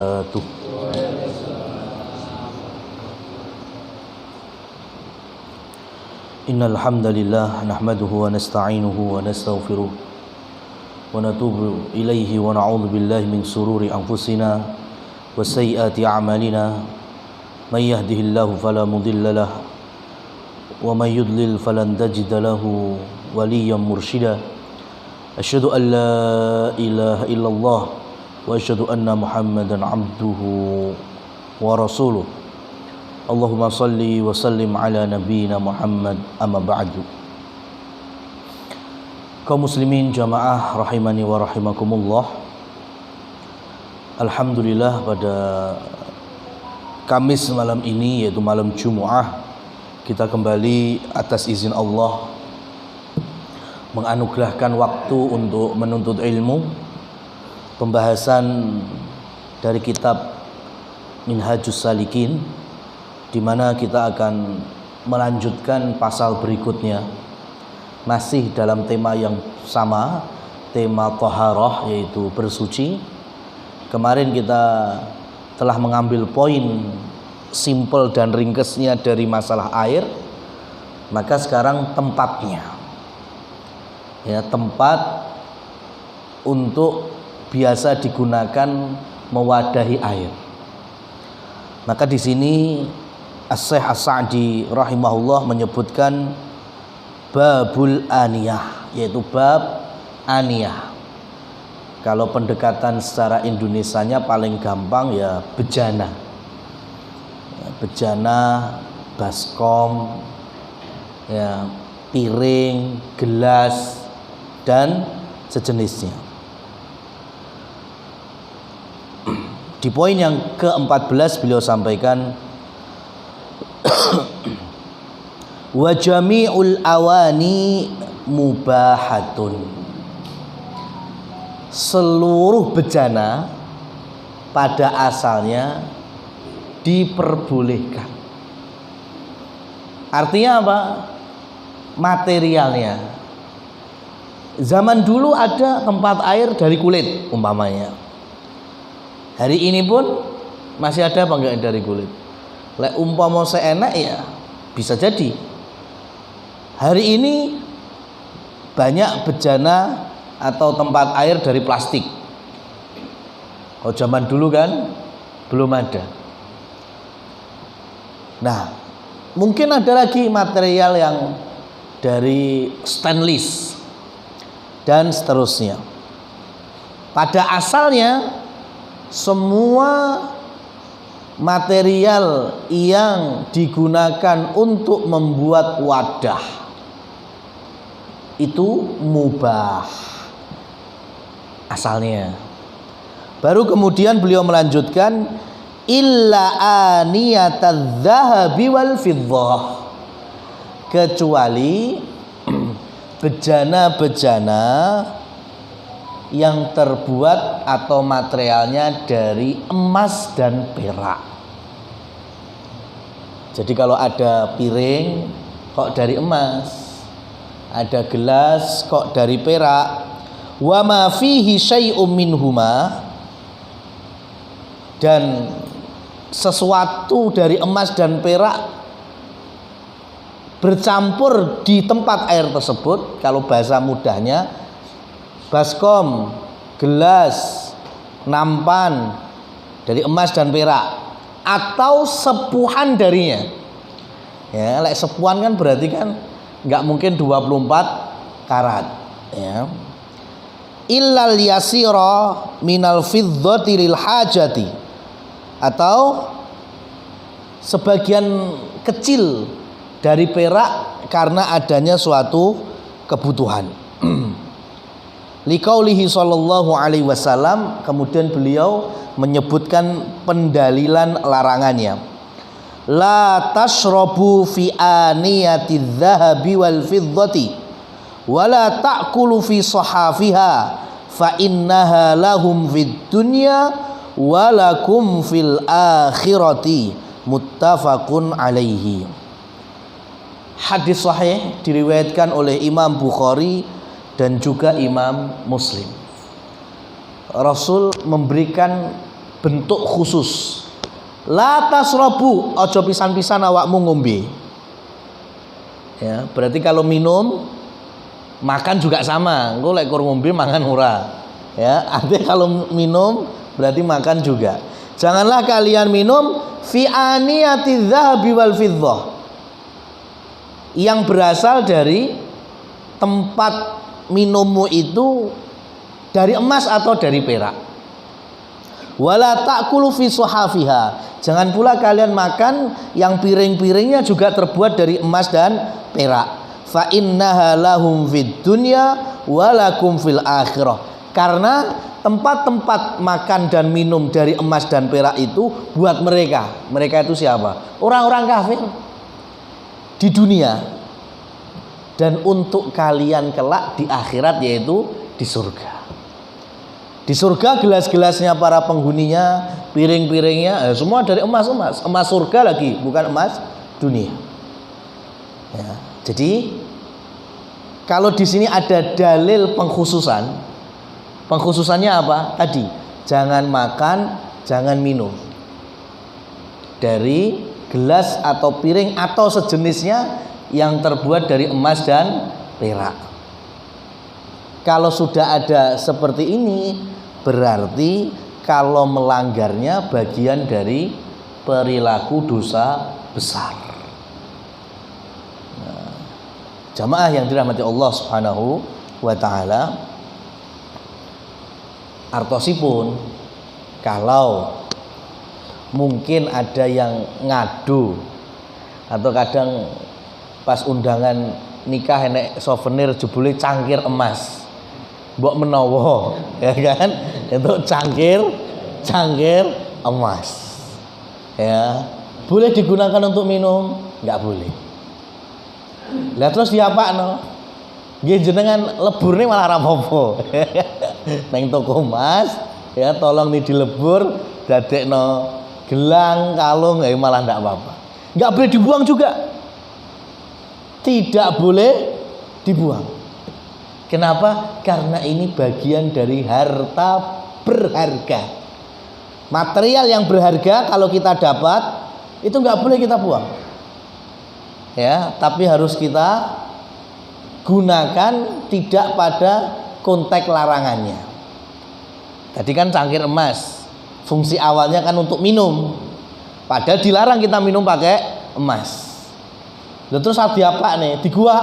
Tuh. Innal hamdalillah nahmaduhu wa nasta'inuhu wa nastaghfiruh wa natubu ilaihi wa na'udzu billahi min sururi anfusina wa sayyiati a'malina may yahdihillahu fala mudilla lahu wa may yudlil falan tajida lahu waliyyan mursyida. Asyhadu an la ilaha illallah wa asyhadu anna Muhammadan abduhu wa rasuluh. Allahumma salli wa sallim ala nabiyyina Muhammad, amma ba'du. Kaum muslimin jamaah rahimani wa rahimakumullah. Alhamdulillah, pada Kamis malam ini, yaitu malam Jumu'ah, kita kembali atas izin Allah menganugerahkan waktu untuk menuntut ilmu. Pembahasan dari kitab Minhajus Salikin, di mana kita akan melanjutkan pasal berikutnya, masih dalam tema yang sama, tema thaharah, yaitu bersuci. Kemarin kita telah mengambil poin simpel dan ringkesnya dari masalah air, maka sekarang tempatnya, ya, tempat untuk biasa digunakan mewadahi air. Maka di sini As-Syaikh As-Sa'di rahimahullah menyebutkan babul aniyah, yaitu bab aniyah. Kalau pendekatan secara Indonesianya paling gampang ya bejana. Bejana, baskom, ya, piring, gelas dan sejenisnya. Di poin yang ke-14 beliau sampaikan wa jami'ul awani mubahatun. Seluruh bejana pada asalnya diperbolehkan. Artinya apa? Materialnya. Zaman dulu ada tempat air dari kulit umpamanya. Hari ini pun masih ada apa enggak dari kulit? Lek umpama seenak ya bisa jadi. Hari ini banyak bejana atau tempat air dari plastik. Kalau zaman dulu kan belum ada. Nah, mungkin ada lagi material yang dari stainless dan seterusnya. Pada asalnya semua material yang digunakan untuk membuat wadah itu mubah asalnya. Baru kemudian beliau melanjutkan illa aniyatadz dzahabi wal fiddah, kecuali bejana-bejana yang terbuat atau materialnya dari emas dan perak. Jadi kalau ada piring kok dari emas, ada gelas kok dari perak, wa ma fihi syai'um minhuma, dan sesuatu dari emas dan perak bercampur di tempat air tersebut, kalau bahasa mudahnya baskom, gelas, nampan dari emas dan perak, atau sepuhan darinya. Ya, lek sepuhan kan berarti kan nggak mungkin 24 karat. Ya. Illal yasira minal fiddati lil hajati, atau sebagian kecil dari perak karena adanya suatu kebutuhan. Liqaulihi sallallahu alaihi wasallam, kemudian beliau menyebutkan pendalilan larangannya. La tashrabu fi aniyati dzahabi wal fiddati wa la ta'kulu fi sahafiha fa innaha lahum fid dunya wa lakum fil akhirati, muttafaqun alaihi. Hadis sahih diriwayatkan oleh Imam Bukhari dan juga Imam Muslim. Rasul memberikan bentuk khusus. La tasrobu, ojo pisan-pisan awakmu ngombe. Ya, berarti kalau minum, makan juga sama. Engko lek kur ngombe mangan ora. Ya, artinya kalau minum berarti makan juga. Janganlah kalian minum fi aniyati dzahabi wal fiddah, yang berasal dari tempat minummu itu dari emas atau dari perak. Wala ta'kulu fi suhafiha, jangan pula kalian makan yang piring-piringnya juga terbuat dari emas dan perak. Fa innaha lahum fid dunya wa lakum fil akhirah, karena tempat-tempat makan dan minum dari emas dan perak itu buat mereka. Mereka itu siapa? Orang-orang kafir di dunia, dan untuk kalian kelak di akhirat, yaitu di surga. Di surga gelas-gelasnya para penghuninya, piring-piringnya, semua dari emas surga lagi, bukan emas dunia. Ya, jadi kalau di sini ada dalil pengkhususan, pengkhususannya apa? Tadi, jangan makan, jangan minum dari gelas atau piring atau sejenisnya yang terbuat dari emas dan perak. Kalau sudah ada seperti ini, berarti kalau melanggarnya bagian dari perilaku dosa besar. Nah, jamaah yang dirahmati Allah Subhanahu wa taala, artosipun kalau mungkin ada yang ngadu atau kadang pas undangan nikah enek souvenir jebule cangkir emas, mbok menawa, ya kan, itu cangkir emas, ya boleh digunakan untuk minum, nggak boleh. Lah terus diapakno? Nggih jenengan leburne malah rapopo. Neng toko emas, ya tolong nih dilebur, dadekno gelang, kalung, ya malah ndak apa-apa. Nggak boleh dibuang juga. Tidak boleh dibuang. Kenapa? Karena ini bagian dari harta berharga. Material yang berharga kalau kita dapat itu nggak boleh kita buang. Ya, tapi harus kita gunakan tidak pada konteks larangannya. Tadi kan cangkir emas, fungsi awalnya kan untuk minum, padahal dilarang kita minum pakai emas. Lalu terus apa nih? Di gua,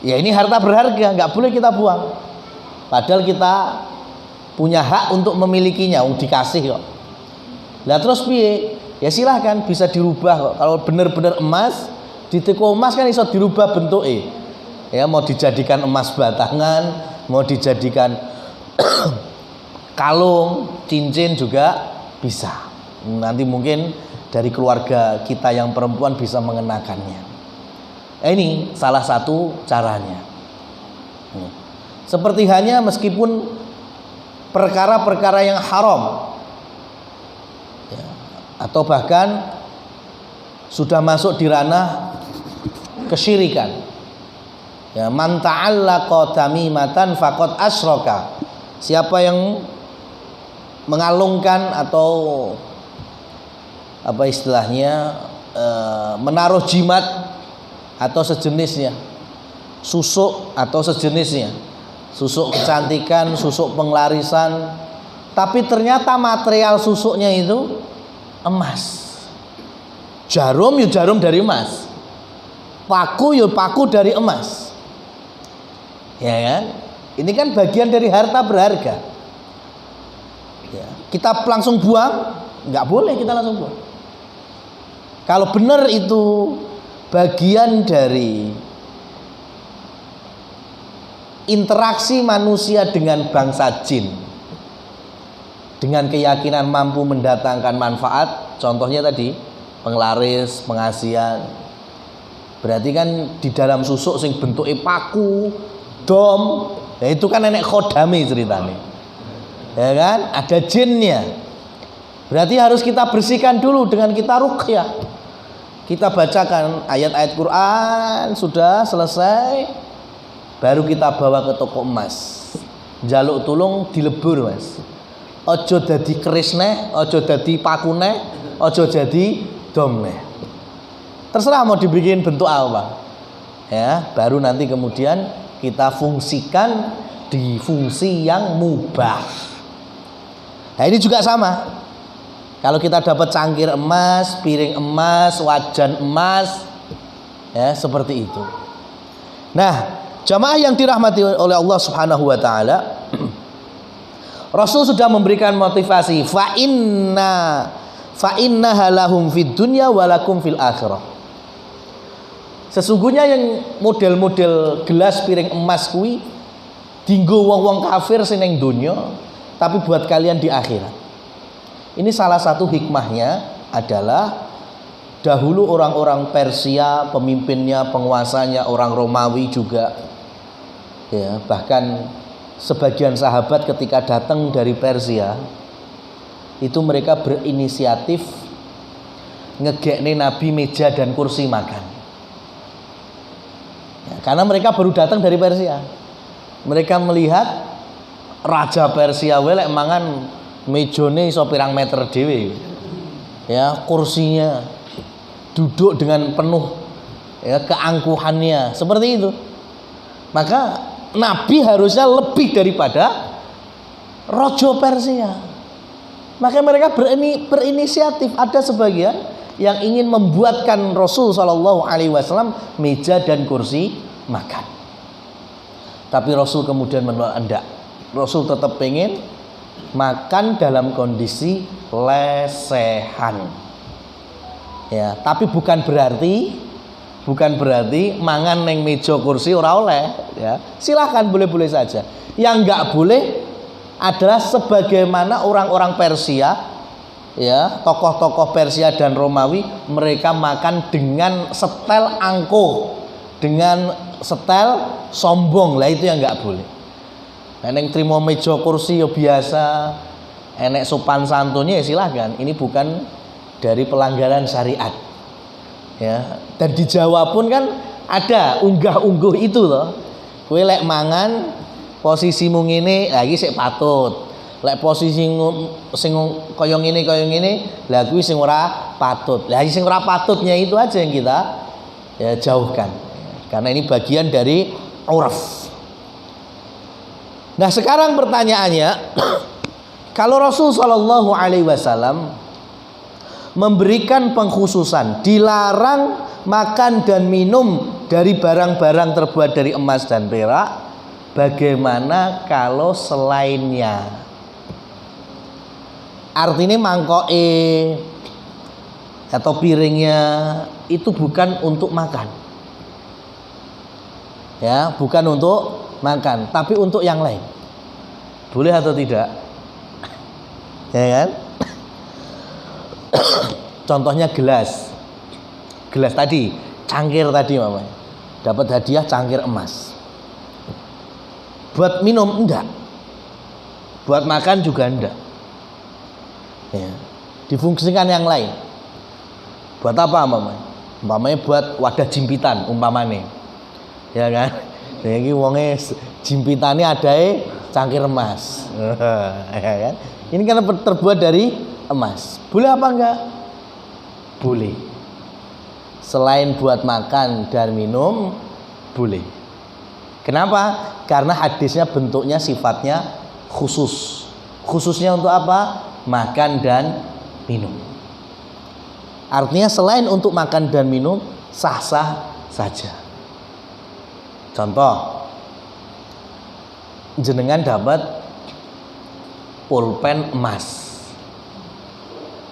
ya ini harta berharga, nggak boleh kita buang. Padahal kita punya hak untuk memilikinya, dikasih kok. Lah terus piye? Ya silahkan, bisa dirubah kok. Kalau benar-benar emas, di toko emas kan bisa dirubah bentuknya. Ya, mau dijadikan emas batangan, mau dijadikan kalung, cincin juga bisa. Nanti mungkin dari keluarga kita yang perempuan bisa mengenakannya. Ini salah satu caranya. Seperti hanya meskipun perkara-perkara yang haram, ya, atau bahkan sudah masuk di ranah kesyirikan. Ya, man ta'allaqa tamimatan faqad asyraka. Siapa yang mengalungkan atau apa istilahnya, menaruh jimat atau sejenisnya, susuk atau sejenisnya, susuk kecantikan, susuk penglarisan, tapi ternyata material susuknya itu emas. Jarum ya jarum dari emas, paku ya paku dari emas, ya kan? Ini kan bagian dari harta berharga. Ya, kita langsung buang, nggak boleh kita langsung buang. Kalau benar itu bagian dari interaksi manusia dengan bangsa jin, dengan keyakinan mampu mendatangkan manfaat, contohnya tadi penglaris, pengasihan. Berarti kan di dalam susuk sing bentuknya paku, dom, ya itu kan nenek khodami ceritanya, ya kan, ada jinnya. Berarti harus kita bersihkan dulu dengan kita ruqyah. Kita bacakan ayat-ayat Quran, sudah selesai, baru kita bawa ke toko emas. Jaluk tulung dilebur, Mas. Ojo dadi keris neh, ojo dadi paku neh, ojo jadi dom neh. Terserah mau dibikin bentuk apa. Ya, baru nanti kemudian kita fungsikan di fungsi yang mubah. Nah, ini juga sama. Kalau kita dapat cangkir emas, piring emas, wajan emas, ya seperti itu. Nah, jamaah yang dirahmati oleh Allah Subhanahu wa taala, Rasul sudah memberikan motivasi, fa innaha lahum fid dunya wa lakum fil akhirah. Sesungguhnya yang model-model gelas piring emas kuwi dinggo wong-wong kafir sing ning donya, tapi buat kalian di akhirat. Ini salah satu hikmahnya adalah dahulu orang-orang Persia, pemimpinnya, penguasanya orang Romawi juga, ya, bahkan sebagian sahabat ketika datang dari Persia itu mereka berinisiatif ngegekne Nabi meja dan kursi makan, ya, karena mereka baru datang dari Persia. Mereka melihat raja Persia welek mangan mejone iso pirang meter dhewe, ya, kursinya duduk dengan penuh, ya, keangkuhannya seperti itu. Maka Nabi harusnya lebih daripada Raja Persia. Maka mereka berinisiatif. Ada sebagian yang ingin membuatkan Rasul Shallallahu Alaihi Wasallam meja dan kursi makan. Tapi Rasul kemudian menolak. Enggak. Rasul tetap pengen makan dalam kondisi lesehan. Ya, tapi bukan berarti mangan neng meja kursi ora oleh, ya. Silahkan, boleh-boleh saja. Yang enggak boleh adalah sebagaimana orang-orang Persia, ya, tokoh-tokoh Persia dan Romawi, mereka makan dengan setel angkuh, dengan setel sombong. Lah itu yang enggak boleh. Neng trimo meja kursi ya biasa, enek sopan santunnya ya silahkan. Ini bukan dari pelanggaran syariat, ya. Dan di Jawa pun kan ada unggah-ungguh itu loh. Kowe lek mangan posisimu ngene, lagi sik patut. Lek posisi sing kaya ngene, lah kuwi sing ora patut. Lah sing ora patutnya itu aja yang kita, ya, jauhkan. Karena ini bagian dari uraf. Nah, sekarang pertanyaannya, kalau Rasul Shallallahu Alaihi Wasallam memberikan pengkhususan, dilarang makan dan minum dari barang-barang terbuat dari emas dan perak, bagaimana kalau selainnya? Artinya mangkoke atau piringnya itu bukan untuk makan, ya, bukan untuk makan, tapi untuk yang lain. Boleh atau tidak? Ya kan? Contohnya gelas tadi, cangkir tadi, Mama. Dapat hadiah cangkir emas. Buat minum enggak, buat makan juga enggak, ya. Difungsikan yang lain. Buat apa, Mama? Umpamanya buat wadah jimpitan, umpamanya, ya kan? Ya, ini wonge jimpitannya adae cangkir emas. Ya kan? Ini kan terbuat dari emas. Boleh apa enggak? Boleh. Selain buat makan dan minum, boleh. Kenapa? Karena hadisnya bentuknya sifatnya khusus. Khususnya untuk apa? Makan dan minum. Artinya selain untuk makan dan minum, sah-sah saja. Contoh, jenengan dapat pulpen emas,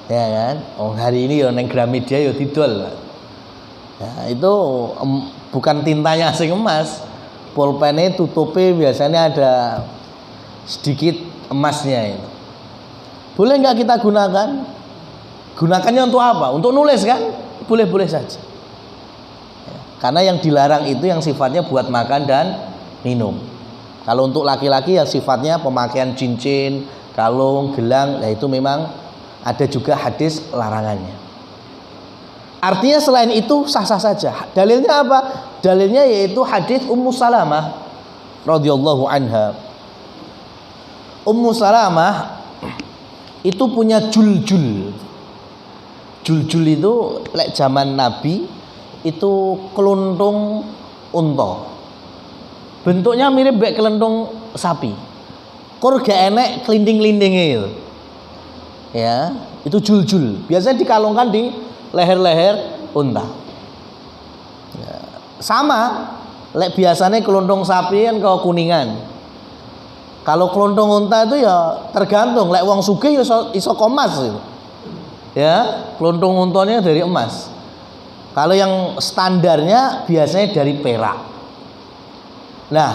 ya kan? Oh, hari ini ya neng Gramedia ya didol. Ya, itu bukan tintanya sing emas, pulpennya tutupnya biasanya ada sedikit emasnya itu. Boleh nggak kita gunakan? Gunakannya untuk apa? Untuk nulis kan? Boleh-boleh saja. Karena yang dilarang itu yang sifatnya buat makan dan minum. Kalau untuk laki-laki yang sifatnya pemakaian cincin, kalung, gelang, nah itu memang ada juga hadis larangannya. Artinya selain itu sah-sah saja. Dalilnya apa? Dalilnya yaitu hadis Ummu Salamah radhiyallahu anha. Ummu Salamah itu punya juljul. Juljul itu lek zaman Nabi itu keluntung unta. Bentuknya mirip kayak keluntung sapi. Kur gak enek kelinding-kelindingnya itu. Ya, itu juljul. Biasanya dikalungkan di leher-leher unta. Ya, sama lek biasanya keluntung sapi kan ke kuningan. Kalau keluntung unta itu ya tergantung. Lek wong sugih ya iso komas gitu. Ya, keluntung untanya dari emas. Kalau yang standarnya biasanya dari perak. Nah,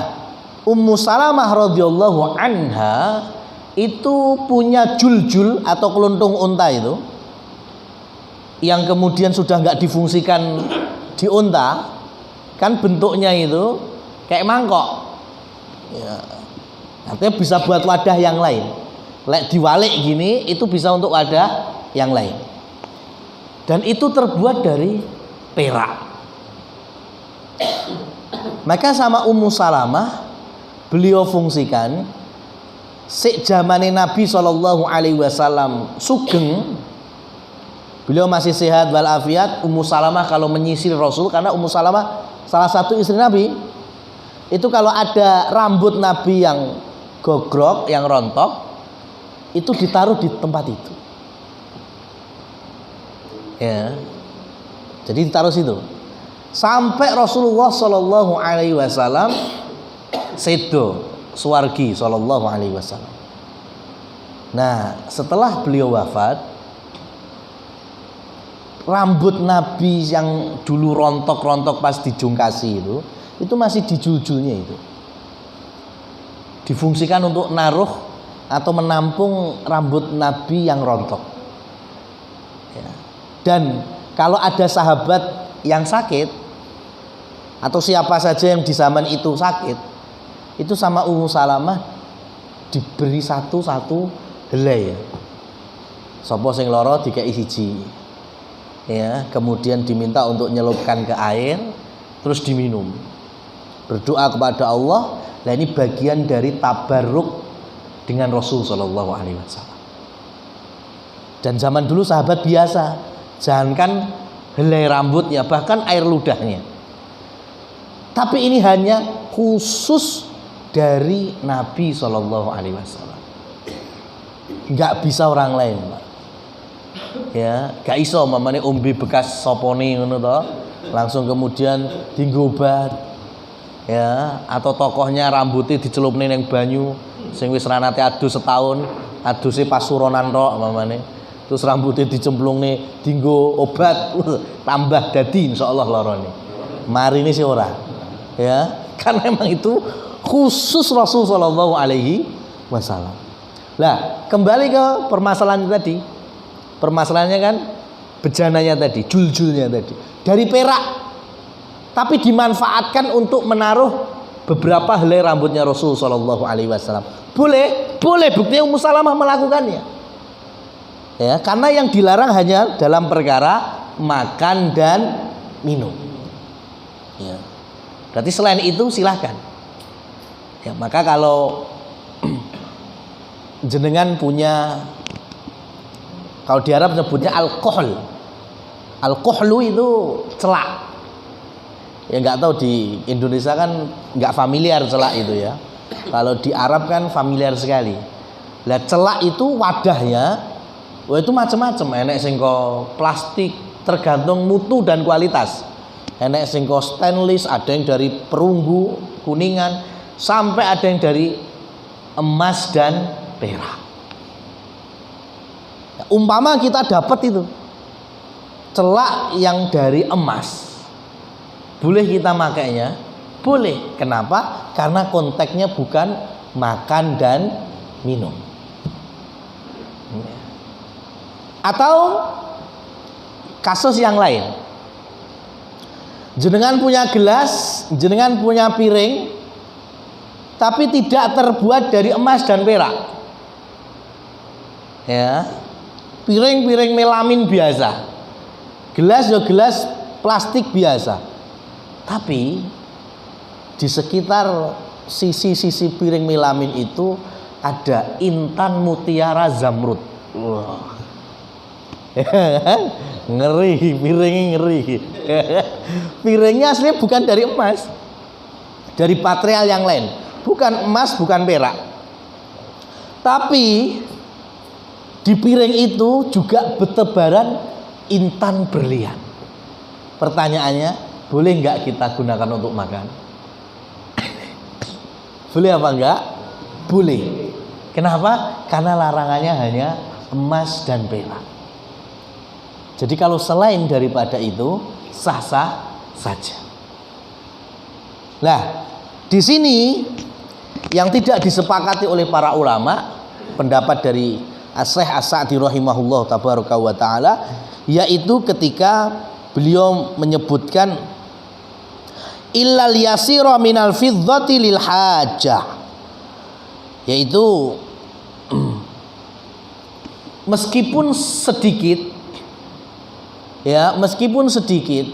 Ummu Salamah radhiyallahu anha itu punya juljul atau keluntung unta itu yang kemudian sudah nggak difungsikan di unta, kan bentuknya itu kayak mangkok. Ya. Artinya bisa buat wadah yang lain. Lek diwalik gini itu bisa untuk wadah yang lain. Dan itu terbuat dari perak. Maka sama Ummu Salamah beliau fungsikan sik zamane Nabi SAW sugeng, beliau masih sehat walafiat. Ummu Salamah kalau menyisir Rasul, karena Ummu Salamah salah satu istri Nabi, itu kalau ada rambut Nabi yang gogrok, yang rontok, itu ditaruh di tempat itu. Ya, jadi ditaruh situ sampai Rasulullah SAW sedo suwargi SAW. Nah, setelah beliau wafat, rambut Nabi yang dulu rontok-rontok pas dijungkasi itu masih di juljulnya itu. Difungsikan untuk naruh atau menampung rambut Nabi yang rontok. Ya. Dan kalau ada sahabat yang sakit atau siapa saja yang di zaman itu sakit, itu sama Ummu Salamah diberi satu helai ya. Sapa sing lara dikei siji. Ya, kemudian diminta untuk nyelupkan ke air terus diminum. Berdoa kepada Allah. Nah, ini bagian dari tabarruk dengan Rasul sallallahu alaihi wasallam. Dan zaman dulu sahabat biasa, jangankan helai rambut ya, bahkan air ludahnya. Tapi ini hanya khusus dari Nabi sallallahu alaihi wasallam. Enggak bisa orang lain, Pak. Ya, gak iso mamane ombe bekas sopone ngono to, langsung kemudian dienggo obat. Ya, atau tokohnya rambutnya dicelupne ning banyu sing wis ra nate adus setahun, aduse pas suronan tok mamane. Terus rambutnya dicemplungne dienggo obat, tambah dadi insyaallah larane. Marine sih ora. Ya, kan memang itu khusus Rasul sallallahu alaihi wasallam. Lah, kembali ke permasalahan tadi. Permasalahannya kan bejananya tadi, juljulnya tadi. Dari perak. Tapi dimanfaatkan untuk menaruh beberapa helai rambutnya Rasul sallallahu alaihi wasallam. Boleh, buktinya Ummu Salamah melakukannya. Ya, karena yang dilarang hanya dalam perkara makan dan minum. Ya. Berarti selain itu silahkan. Ya, maka kalau jenengan punya, kalau di Arab nyebutnya alkohol. Alkoholu itu celak. Ya nggak tahu di Indonesia kan nggak familiar celak itu ya. Kalau di Arab kan familiar sekali. Lah celak itu wadahnya, wah itu macam-macam. Enek sing plastik, tergantung mutu dan kualitas. Enek sing stainless, ada yang dari perunggu kuningan, sampai ada yang dari emas dan perak. Umpama kita dapat itu celak yang dari emas, boleh kita makainya? Boleh. Kenapa? Karena konteksnya bukan makan dan minum. Atau kasus yang lain, jenengan punya gelas, jenengan punya piring, tapi tidak terbuat dari emas dan perak. Ya, piring-piring melamin biasa, gelas ya gelas plastik biasa. Tapi di sekitar sisi-sisi piring melamin itu ada intan mutiara zamrud. Wah. Ngeri, piringnya ngeri. Piringnya aslinya bukan dari emas, dari material yang lain, bukan emas, bukan perak. Tapi di piring itu juga bertebaran intan berlian. Pertanyaannya, boleh nggak kita gunakan untuk makan? Boleh apa enggak? Boleh. Kenapa? Karena larangannya hanya emas dan perak. Jadi kalau selain daripada itu sah-sah saja. Nah, di sini yang tidak disepakati oleh para ulama, pendapat dari As-Syaikh As-Sa'di rahimahullah tabaraka wa taala, yaitu ketika beliau menyebutkan illal yasira minal fiddati lil hajah, yaitu meskipun sedikit, ya meskipun sedikit,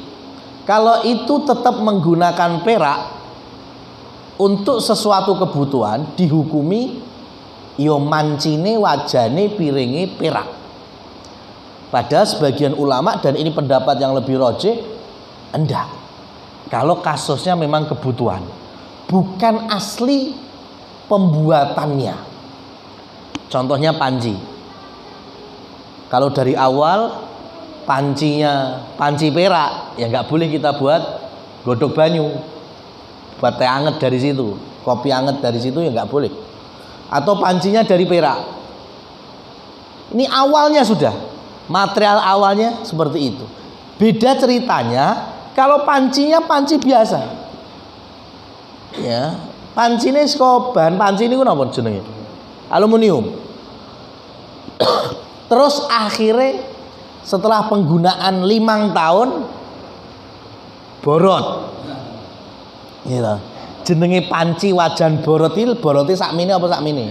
kalau itu tetap menggunakan perak untuk sesuatu kebutuhan, dihukumi yo mancine wajane piringe perak. Padahal sebagian ulama, dan ini pendapat yang lebih rojih, enggak. Kalau kasusnya memang kebutuhan, bukan asli pembuatannya. Contohnya panci. Kalau dari awal pancinya panci perak, ya nggak boleh kita buat godok banyu, buat teh anget dari situ, kopi anget dari situ, ya nggak boleh. Atau pancinya dari perak, ini awalnya sudah, material awalnya seperti itu. Beda ceritanya kalau pancinya panci biasa, ya panci ini bahan panci ini apa jenenge? Aluminium. Terus akhirnya setelah penggunaan 5 tahun borot, gitu. Jenenge panci wajan borot ini, borotnya sakmene apa sakmene?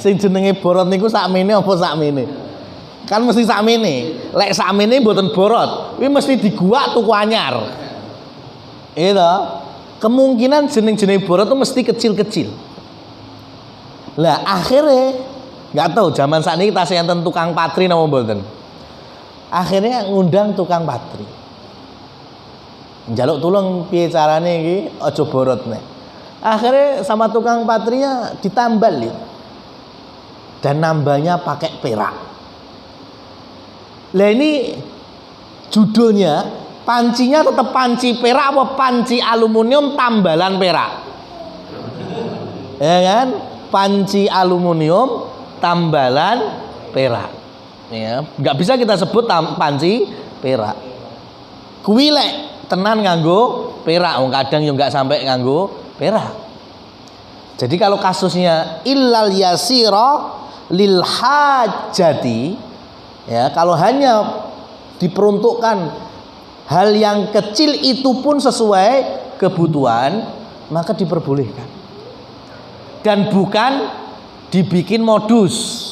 Sing jenenge borot niku sakmene apa sakmene? Kan mesti sakmene. Lek sakmene mboten borot, kuwi mesti diguak tuku anyar. Gitu. Kemungkinan jeneng-jeneng borot itu mesti kecil-kecil. Lah akhirnya nggak tahu zaman saat ini tasih enten tukang patri nama mboten. Akhirnya ngundang tukang patri. Njaluk tulung piye carane iki aja borotne. Akhirnya sama tukang patrinya ditambal ya. Dan nambahnya pakai perak. Lah ini judulnya, pancinya tetap panci perak apa panci aluminium tambalan perak? Ya kan? Panci aluminium tambalan perak. Ya, nggak bisa kita sebut panci perak. Kuwi lek tenan nganggo perak, kadang yo nggak sampai nganggo perak. Jadi kalau kasusnya illal yasira lil hajati, ya kalau hanya diperuntukkan hal yang kecil itu pun sesuai kebutuhan, maka diperbolehkan. Dan bukan dibikin modus.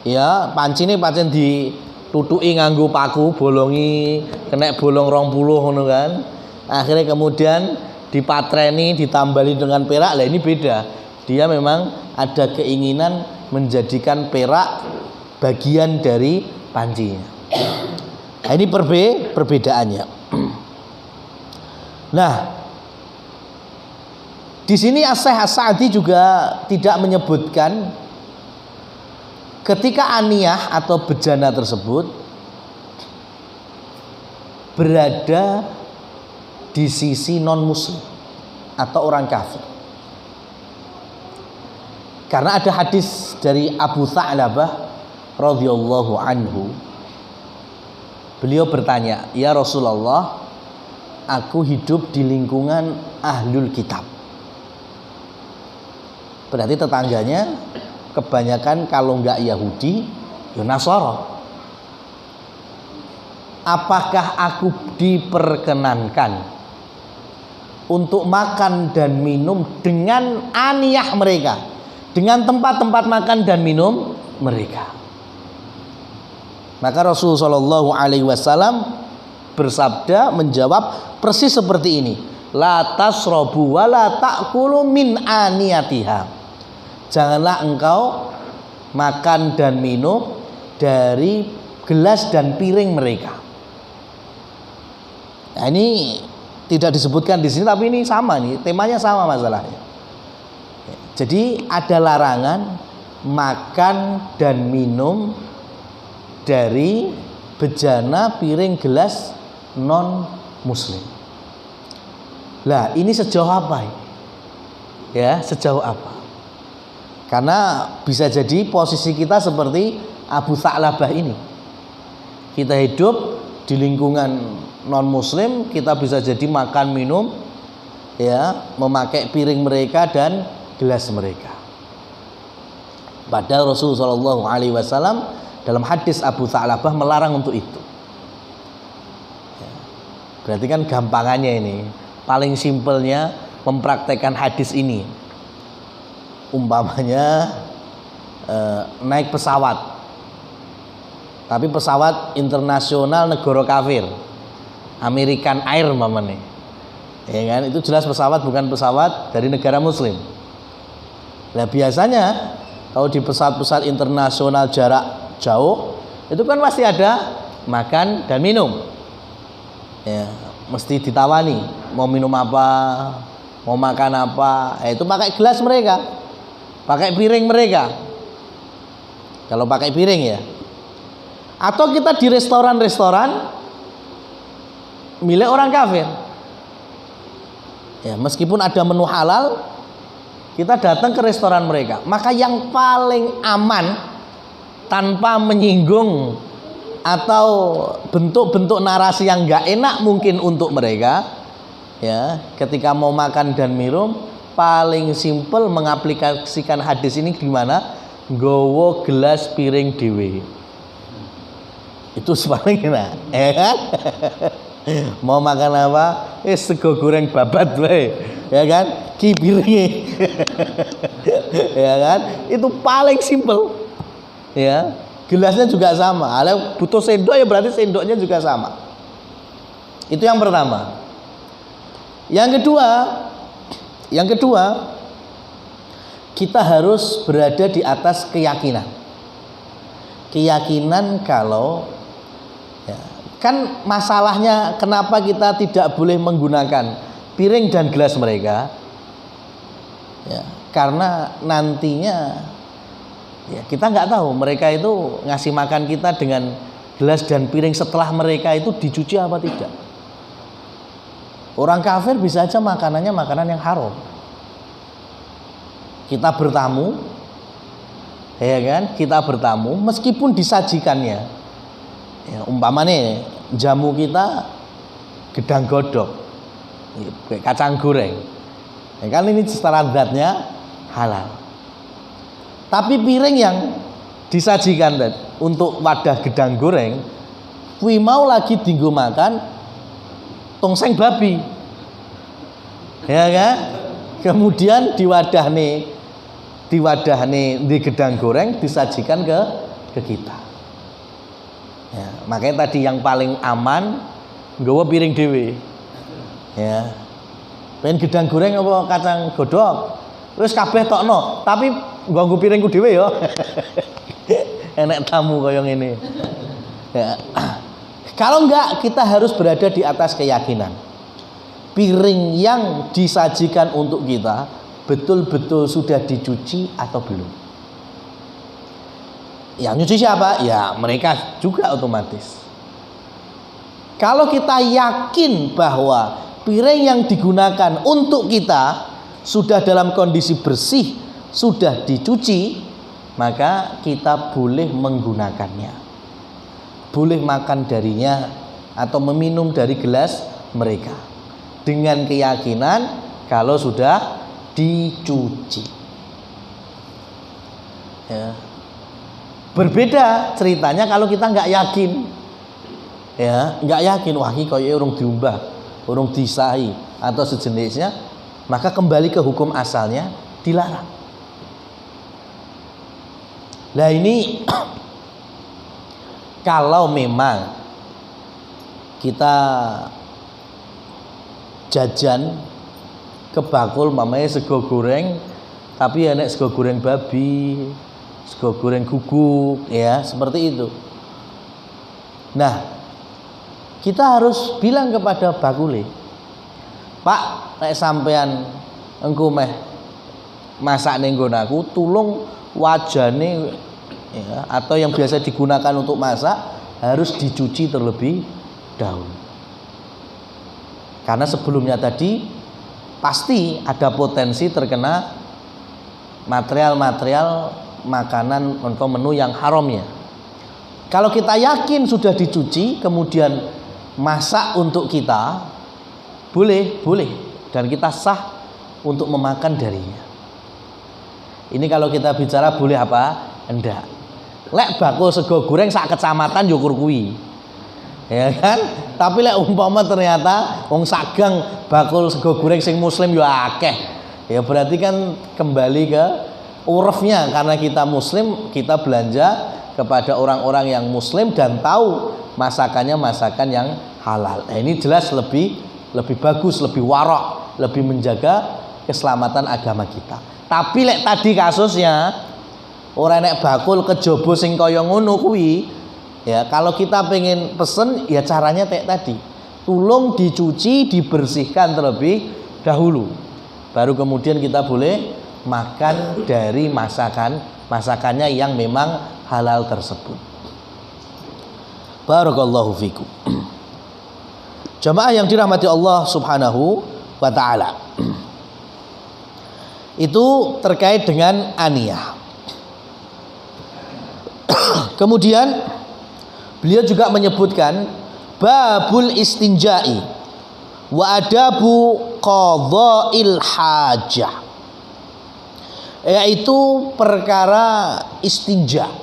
Ya, panci ini pancen ditutuki nganggo paku, bolongi, kena bolong 20 ngono kan. Akhirnya kemudian dipatreni, ditambali dengan perak. Lah ini beda. Dia memang ada keinginan menjadikan perak bagian dari pancinya. Nah, ini perbedaannya. Nah, di sini As-Syaikh As-Sa'di juga tidak menyebutkan ketika aniyah atau bejana tersebut berada di sisi non-muslim atau orang kafir. Karena ada hadis dari Abu Tha'labah radhiyallahu anhu. Beliau bertanya, "Ya Rasulullah, aku hidup di lingkungan ahlul kitab." Berarti tetangganya kebanyakan kalau enggak Yahudi, ya Nasara. Apakah aku diperkenankan untuk makan dan minum dengan aniyah mereka, dengan tempat-tempat makan dan minum mereka? Maka Rasulullah Shallallahu Alaihi Wasallam bersabda, menjawab persis seperti ini: la tasrobu wa la ta'kulu min aniyatiha. janganlah engkau makan dan minum dari gelas dan piring mereka. Nah, ini tidak disebutkan di sini, tapi ini sama nih, temanya sama masalahnya. Jadi ada larangan makan dan minum dari bejana, piring, gelas non muslim. Lah, ini sejauh apa? Ya, sejauh apa? Karena bisa jadi posisi kita seperti Abu Tha'labah ini. Kita hidup di lingkungan non muslim, kita bisa jadi makan minum, ya, memakai piring mereka dan gelas mereka. Padahal Rasulullah SAW dalam hadis Abu Tha'labah melarang untuk itu. Berarti kan gampangannya ini, paling simpelnya mempraktekkan hadis ini. Umpamanya naik pesawat, tapi pesawat internasional negara kafir, American Air umpamanya, ya kan, itu jelas pesawat bukan pesawat dari negara muslim. Nah, biasanya kalau di pesawat-pesawat internasional jarak jauh itu kan pasti ada makan dan minum, ya, mesti ditawani mau minum apa, mau makan apa, itu pakai gelas mereka, pakai piring mereka. Kalau pakai piring ya. Atau kita di restoran-restoran milik orang kafir. Ya, meskipun ada menu halal, kita datang ke restoran mereka. Maka yang paling aman tanpa menyinggung atau bentuk-bentuk narasi yang enggak enak mungkin untuk mereka, ya, ketika mau makan dan minum, paling simpel mengaplikasikan hadis ini gimana? Nggowo gelas piring dhewe. Itu paling enak, ya kan? Mau makan apa? Sego goreng babat wae, ya kan? Ki piringe. Ya kan? Itu paling simpel. Ya, gelasnya juga sama. Kalau butuh sendok ya berarti sendoknya juga sama. Itu yang pertama. Yang kedua, kita harus berada di atas keyakinan. Keyakinan kalau, ya, kan masalahnya kenapa kita tidak boleh menggunakan piring dan gelas mereka, ya, karena nantinya, ya, kita nggak tahu mereka itu ngasih makan kita dengan gelas dan piring setelah mereka itu dicuci apa tidak. Orang kafir bisa aja makanannya makanan yang haram. Kita bertamu, ya kan? Kita bertamu meskipun disajikannya, ya, umpamanya jamu kita gedang godok, kacang goreng, ya kan, ini secara zatnya halal. Tapi piring yang disajikan untuk wadah gedang goreng, kui mau lagi tinggu makan tongseng babi, ya kan? Kemudian di wadah nih di gedang goreng disajikan ke kita. Ya, makanya tadi yang paling aman nggawa piring dhewe. Ya. Pengen gedang goreng apa kacang godhog? Terus kabeh tokno, tapi nganggo piringku dhewe ya. Enek tamu kaya ngene. Ya. Kalau enggak, kita harus berada di atas keyakinan. Piring yang disajikan untuk kita betul-betul sudah dicuci atau belum. Yang nyuci siapa? Ya mereka juga otomatis. Kalau kita yakin bahwa piring yang digunakan untuk kita sudah dalam kondisi bersih, sudah dicuci, maka kita boleh menggunakannya, boleh makan darinya atau meminum dari gelas mereka dengan keyakinan kalau sudah dicuci. Ya. Berbeda ceritanya kalau kita nggak yakin, ya, nggak yakin, wah ini kayak urung diumbah, urung disahi atau sejenisnya, maka kembali ke hukum asalnya, dilarang. Nah ini kalau memang kita jajan ke bakul mamanya sego goreng Tapi ya nek sego goreng babi, sego goreng guguk, ya seperti itu. Nah, kita harus bilang kepada bakule, Pak, nek sampean engko meh masak ning nggon aku, tulung wajane ya, atau yang biasa digunakan untuk masak harus dicuci terlebih dahulu. Karena sebelumnya tadi pasti ada potensi terkena material-material makanan atau menu yang haramnya. Kalau kita yakin sudah dicuci kemudian masak untuk kita, boleh dan kita sah untuk memakan darinya. Ini kalau kita bicara boleh apa? Enggak. Lek bakul sego goreng sak kecamatan yo kuwi. Ya kan? Tapi lek umpama ternyata wong sagang bakul sego goreng sing muslim yo akeh. Ya berarti kan kembali ke urufnya, karena kita muslim, kita belanja kepada orang-orang yang muslim dan tahu masakannya masakan yang halal. Nah, ini jelas lebih bagus, lebih warok, lebih menjaga keselamatan agama kita. Tapi lek tadi kasusnya orang nek bakul kejaba sing kaya ngono kuwi, ya kalau kita pengen pesen ya caranya kayak tadi. Tulung dicuci, dibersihkan terlebih dahulu. Baru kemudian kita boleh makan dari masakannya yang memang halal tersebut. Barakallahu fikum. Jamaah yang dirahmati Allah Subhanahu wa taala. Itu terkait dengan aniyah. Kemudian beliau juga menyebutkan babul istinja'i wa adabu qadha'il hajah, yaitu perkara istinja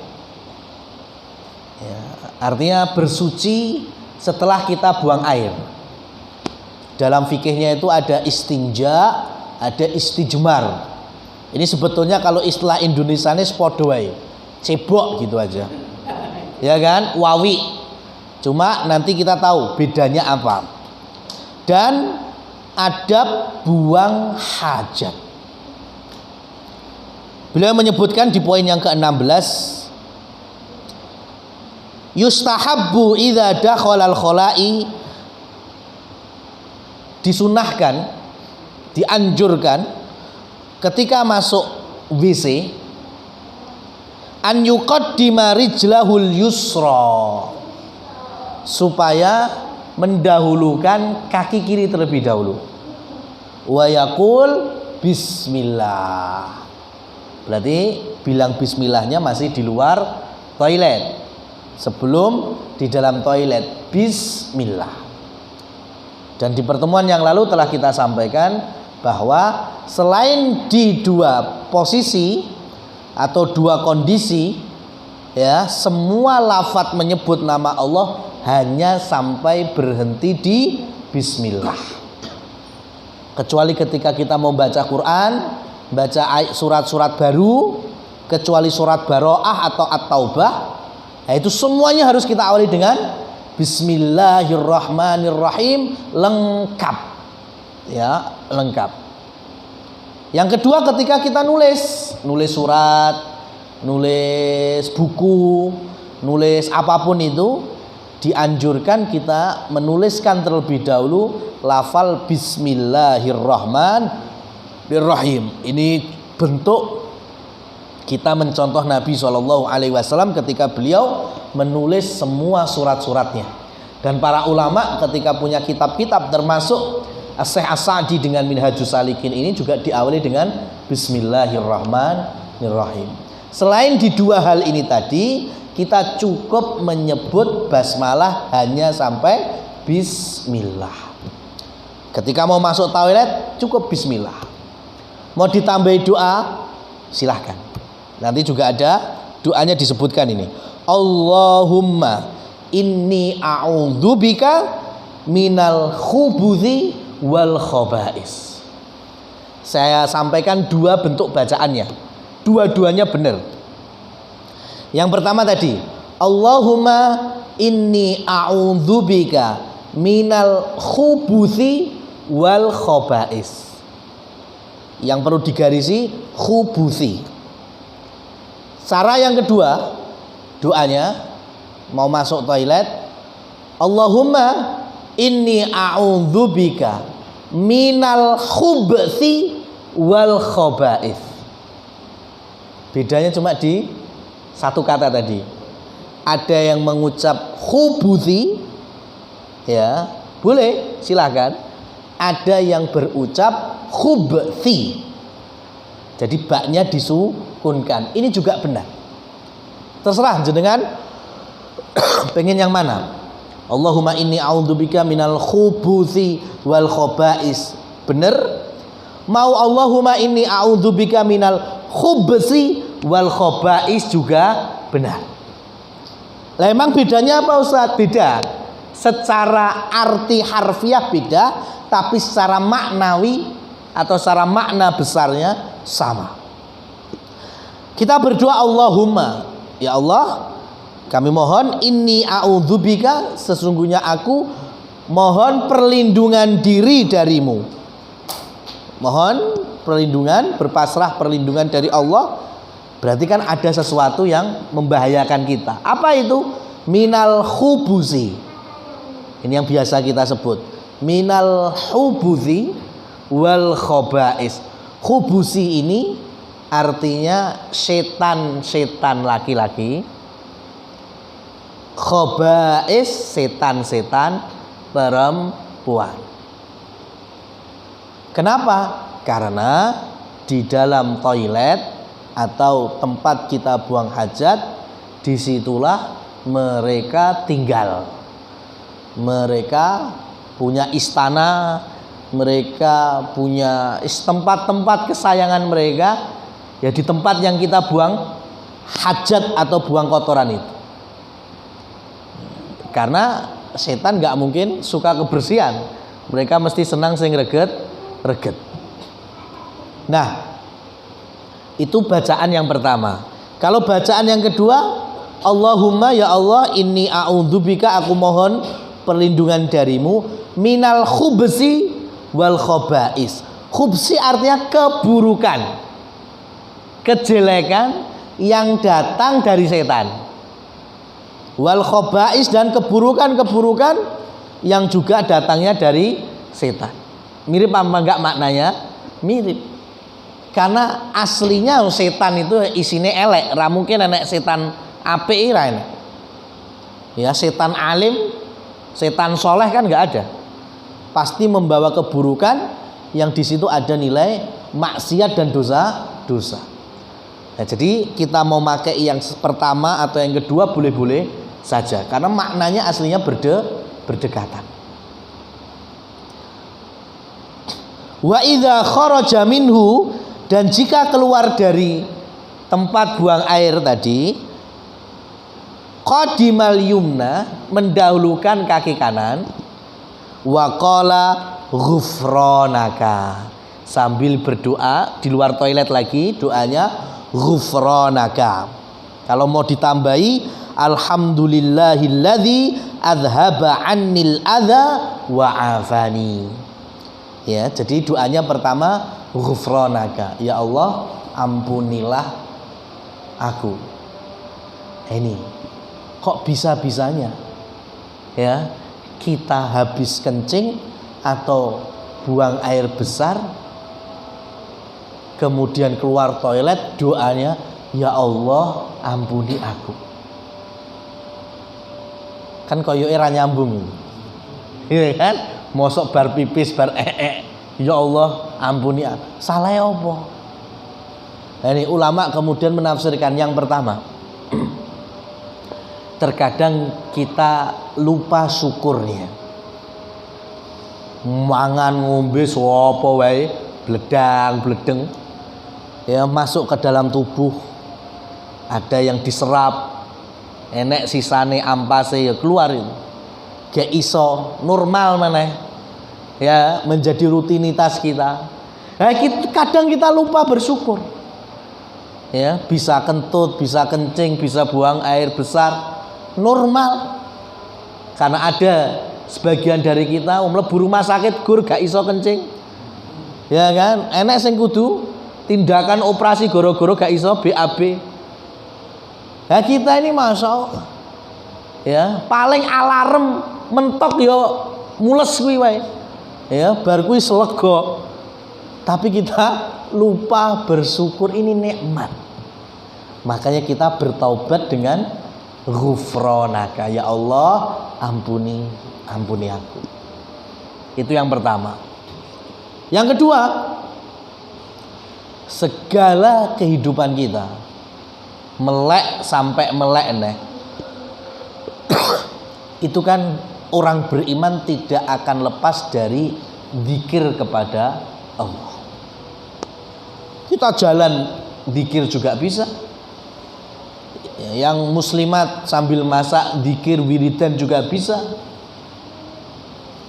ya, artinya bersuci setelah kita buang air. Dalam fikihnya itu ada istinja, ada istijmar. Ini sebetulnya kalau istilah Indonesianya sepodo wae, cebok gitu aja, ya kan, wawi. Cuma nanti kita tahu bedanya apa. Dan adab buang hajat. Beliau menyebutkan di poin yang ke-16, yustahabbu idza dakhalal khala'i, disunahkan, dianjurkan ketika masuk WC, an yuqaddima rijlahul yusra, supaya mendahulukan kaki kiri terlebih dahulu. Wa yaqul bismillah. Berarti bilang bismillahnya masih di luar toilet. Sebelum di dalam toilet, bismillah. Dan di pertemuan yang lalu telah kita sampaikan bahwa selain di dua posisi atau dua kondisi, ya, semua lafadz menyebut nama Allah hanya sampai berhenti di bismillah. Kecuali ketika kita mau baca Quran, baca surat-surat baru, kecuali surat Baro'ah atau At-Taubah, nah itu semuanya harus kita awali dengan bismillahirrahmanirrahim, lengkap. Ya, lengkap. Yang kedua, ketika kita nulis surat, nulis buku, nulis apapun itu, dianjurkan kita menuliskan terlebih dahulu lafal bismillahirrahmanirrahim. Ini bentuk kita mencontoh Nabi SAW ketika beliau menulis semua surat-suratnya. Dan para ulama ketika punya kitab-kitab, termasuk Syekh As-Sa'di dengan Minhajus Salikin, ini juga diawali dengan bismillahirrahmanirrahim. Selain di dua hal ini tadi, kita cukup menyebut basmalah hanya sampai bismillah. Ketika mau masuk toilet cukup bismillah. Mau ditambahi doa silahkan. Nanti juga ada doanya disebutkan ini. Allahumma inni a'udzubika minal khubuthi wal khaba'is. Saya sampaikan dua bentuk bacaannya. Dua-duanya benar. Yang pertama tadi, Allahumma inni a'udzubika minal khubuthi wal khaba'is. Yang perlu digarisi khubuthi. Cara yang kedua, doanya mau masuk toilet, Allahumma inni a'udzubika minal khubthi wal khaba'ith. Bedanya cuma di satu kata tadi. Ada yang mengucap khubuthi, ya boleh, silakan. Ada yang berucap khubthi, jadi baknya disukunkan. Ini juga benar. Terserah jenengan pengen yang mana. Allahumma inni a'udzubika minal khubuthi wal khaba'is, bener. Mau Allahumma inni a'udzubika minal khubthi wal khaba'is juga benar. Lah emang bedanya apa Ustaz? Beda. Secara arti harfiah beda, tapi secara maknawi atau secara makna besarnya sama. Kita berdoa Allahumma, ya Allah, kami mohon inni a'udzubika, sesungguhnya aku mohon perlindungan diri darimu. Mohon perlindungan, berpasrah perlindungan dari Allah. Berarti kan ada sesuatu yang membahayakan kita. Apa itu? Minal khubuzi. Ini yang biasa kita sebut. Minal khubuzi wal khaba'is. Khubuzi ini artinya setan-setan laki-laki. Khaba'is setan-setan perempuan. Kenapa? Karena di dalam toilet atau tempat kita buang hajat, disitulah mereka tinggal. Mereka punya istana, mereka punya tempat-tempat kesayangan mereka, ya di tempat yang kita buang hajat atau buang kotoran itu. Karena setan gak mungkin suka kebersihan, mereka mesti senang sing reget. Nah, itu bacaan yang pertama. Kalau bacaan yang kedua, Allahumma ya Allah inni a'udzubika, aku mohon perlindungan darimu minal khubsi wal khaba'is. Khubsi artinya keburukan, kejelekan yang datang dari setan. Wal khaba'is, dan keburukan-keburukan yang juga datangnya dari setan. Mirip apa enggak maknanya? Mirip. Karena aslinya setan itu isinya elek, ra mungkin enek setan apik ira enek. Ya, setan alim, setan soleh kan nggak ada. Pasti membawa keburukan yang di situ ada nilai maksiat dan dosa. Nah, jadi kita mau pakai yang pertama atau yang kedua boleh-boleh saja, karena maknanya aslinya berdekatan. Wa idza kharaja minhu, dan jika keluar dari tempat buang air tadi, qadimal yumna, mendahulukan kaki kanan, wa qala ghufranaka, sambil berdoa di luar toilet lagi, doanya ghufranaka. Kalau mau ditambahi alhamdulillahilladzi adhaba annil adza wa afani. Ya, jadi doanya pertama ghufranaka, ya Allah ampunilah aku. Ini kok bisa-bisanya ya kita habis kencing atau buang air besar, kemudian keluar toilet, doanya ya Allah ampuni aku. Kan koyo era nyambung ini kan, mosok bar pipis bar ya Allah ampuni aku, salah apa? Nah, ini ulama kemudian menafsirkan yang pertama, terkadang kita lupa syukurnya. Mangan ngombe sapa wae bledang-bledeng ya masuk ke dalam tubuh, ada yang diserap, enek sisane ampase ya keluar itu. Gak iso normal maneh ya, menjadi rutinitas kita. Nah, kadang kita lupa bersyukur. Ya, bisa kentut, bisa kencing, bisa buang air besar, normal. Karena ada sebagian dari kita mlebu rumah sakit gur gak iso kencing. Ya kan? Enek sing kudu tindakan operasi goro-goro gak iso BAB. Nah kita ini masya Allah, ya paling alarm mentok yo mules kuwi wae. Ya bar kuwi selega. Tapi kita lupa bersyukur, ini nikmat. Makanya kita bertaubat dengan ghufranaka, ya Allah ampuni aku. Itu yang pertama. Yang kedua, segala kehidupan kita melek sampai melek nih, itu kan orang beriman tidak akan lepas dari zikir kepada Allah. Kita jalan zikir juga bisa. Yang muslimat sambil masak zikir wiridan juga bisa.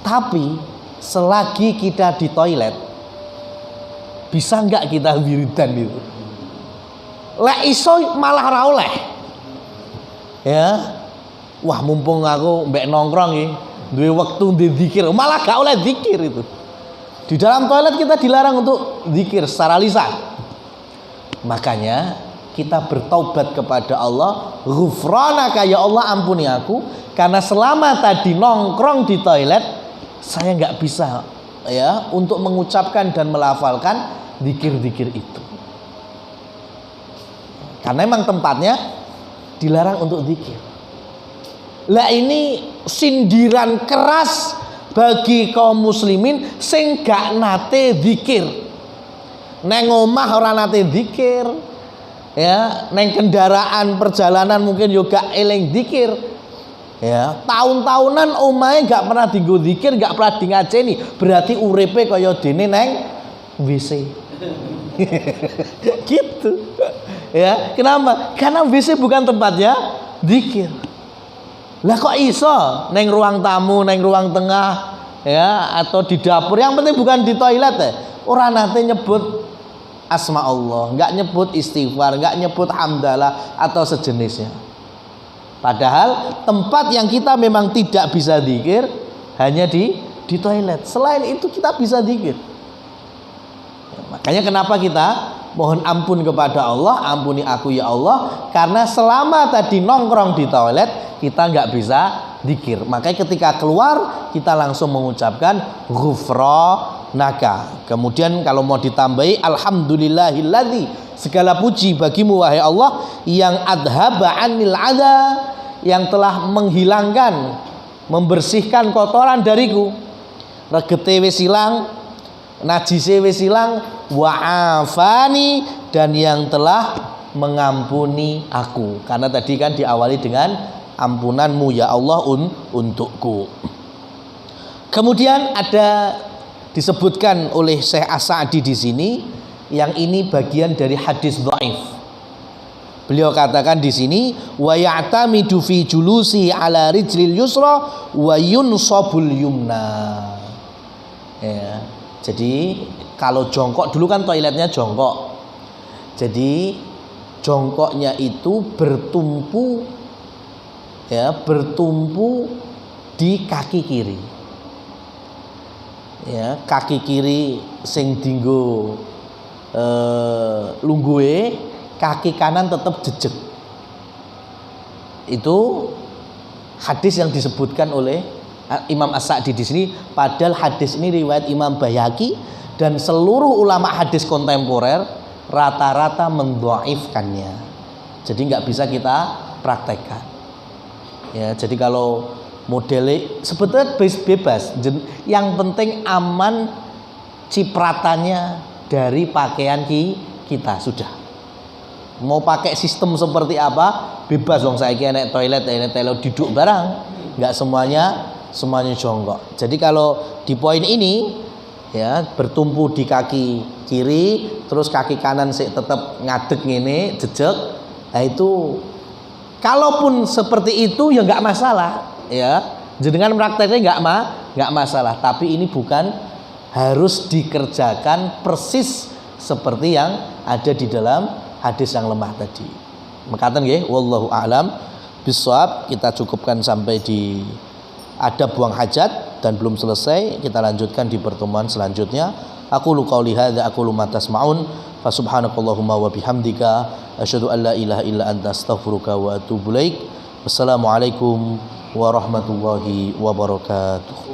Tapi selagi kita di toilet, bisa nggak kita wiridan itu? Lek iso malah ra oleh. Ya. Wah, mumpung aku mbek nongkrong iki, duwe wektu zikir, malah gak oleh zikir itu. Di dalam toilet kita dilarang untuk zikir secara lisan. Makanya kita bertaubat kepada Allah, ghufranaka, ya Allah ampuni aku, karena selama tadi nongkrong di toilet saya nggak bisa ya untuk mengucapkan dan melafalkan zikir-zikir itu. Karena memang tempatnya dilarang untuk zikir. Lah ini sindiran keras bagi kaum muslimin sing gak nate zikir. Neng omah ora nate zikir. Ya, neng kendaraan perjalanan mungkin juga eling zikir. Ya, tahun-tahunan omahe gak pernah dienggo zikir, gak pernah ngajeni, berarti uripe kaya dene neng WC. Gitu. Ya, kenapa? Karena WC bukan tempatnya zikir. Lah kok iso neng ruang tamu, neng ruang tengah, ya, atau di dapur, yang penting bukan di toilet ya. Ora nate nyebut asma Allah, enggak nyebut istighfar, enggak nyebut hamdalah atau sejenisnya. Padahal tempat yang kita memang tidak bisa zikir hanya di toilet. Selain itu kita bisa zikir. Ya, makanya kenapa kita mohon ampun kepada Allah, ampuni aku ya Allah, karena selama tadi nongkrong di toilet kita nggak bisa zikir. Makanya ketika keluar kita langsung mengucapkan ghufranaka. Kemudian kalau mau ditambahi alhamdulillahilladzi, segala puji bagimu wahai Allah yang adhaba anil adha, yang telah menghilangkan, membersihkan kotoran dariku. Regete wis ilang, najise wis ilang, wa'afani, dan yang telah mengampuni aku. Karena tadi kan diawali dengan ampunanmu ya Allah untukku. Kemudian ada disebutkan oleh Syekh As-Sa'di di sini, yang ini bagian dari hadis dhaif. Beliau katakan di sini, wa ya'tamidu fi julusi ala rijlil yusra wa yunsabul yumna. Ya. Jadi kalau jongkok, dulu kan toiletnya jongkok. Jadi jongkoknya itu bertumpu, ya, bertumpu di kaki kiri. Ya, kaki kiri sing dinggo lungguhe, kaki kanan tetap jejeg. Itu hadis yang disebutkan oleh Imam As-Sa'di di sini. Padahal hadis ini riwayat Imam Baihaqi dan seluruh ulama hadis kontemporer rata-rata mendhaifkannya. Jadi nggak bisa kita praktekkan. Ya, jadi kalau modelnya sebetulnya bebas, yang penting aman cipratannya dari pakaian kita sudah. Mau pakai sistem seperti apa bebas, dong. Saya kira toilet duduk barang, nggak semuanya jongkok. Jadi kalau di poin ini ya bertumpu di kaki kiri, terus kaki kanan sih tetap ngadeg ngene jejeg, nah itu kalaupun seperti itu ya nggak masalah, ya jenengan prakteknya nggak masalah. Tapi ini bukan harus dikerjakan persis seperti yang ada di dalam hadis yang lemah tadi. Mekaten nggih, wallahu a'lam bishawab. Kita cukupkan sampai di adab buang hajat dan belum selesai, kita lanjutkan di pertemuan selanjutnya. Aqulu qawli hadza aqulu ma tasma'un fa subhanakallahumma wa bihamdika asyhadu an la ilaha illa anta astaghfiruka wa atubu ilaik. Wassalamualaikum warahmatullahi wabarakatuh.